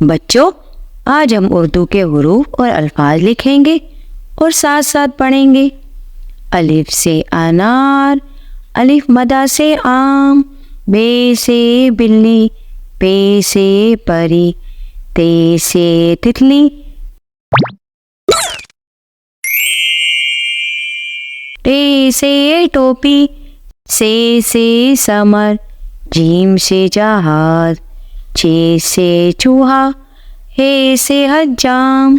बच्चों, आज हम उर्दू के हुरूफ और अल्फाज लिखेंगे और साथ साथ पढ़ेंगे। अलिफ से अनार, अलिफ मदा से आम, बे से बिल्ली, पे से परी, ते से तितली, टे से टोपी, से समर, जीम से जहाज, चे से चूहा, हे से हज्जाम,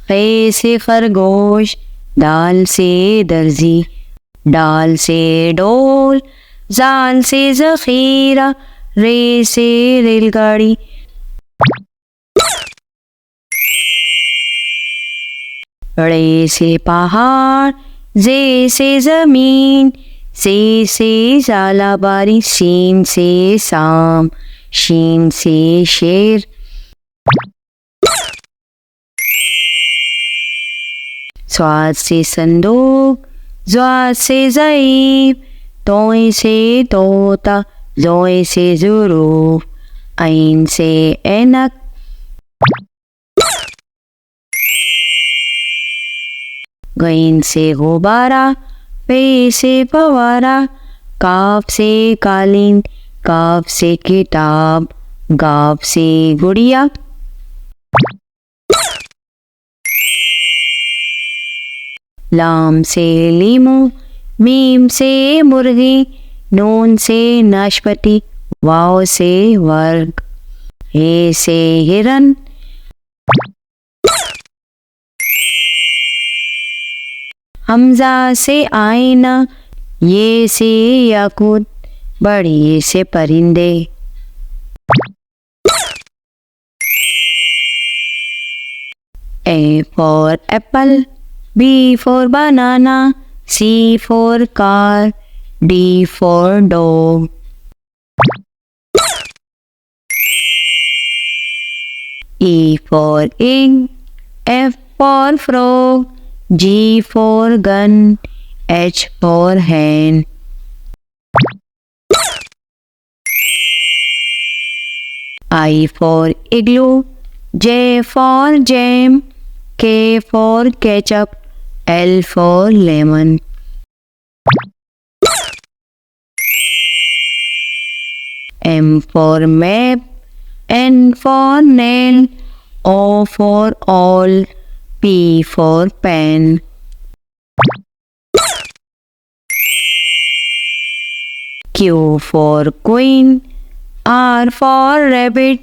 खे से खरगोश, दाल से दर्जी, डाल से डोल, जाल से जखीरा, रे से रेलगाड़ी, रे से पहाड़, जे से जमीन, से झालाबारी, शीन से शाम, शीन से शेर, स्वाद से संदूक, ज्वा से ज़ईफ़, तोय से तोता, जोय से ज़ुरूफ, ऐन से ऐनक, गैन से गुब्बारा, पे से फवारा, काफ से कालीन, काफ से किताब, गाफ से गुड़िया, लाम से लीमू, मीम से मुर्गी, नून से नाशपाती, वाव से वर्ग, हे से हिरन, हमजा से आईना, ये से याकूत, बड़ी से परिंदे, A for apple, B for banana, C for car, D for dog, E for ink, F for frog, G for gun, H for hen, I for igloo, J for jam, K for ketchup, L for lemon, M for map, N for nail, O for all, P for pen, Q for queen, R for rabbit,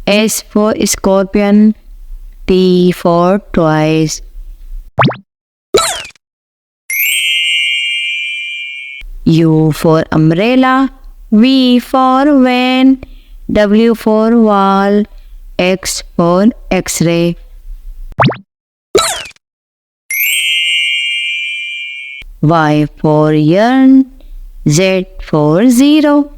S for scorpion, T for twice, U for umbrella, V for van, W for wall, X for X-ray, Y for yarn, Z for zero.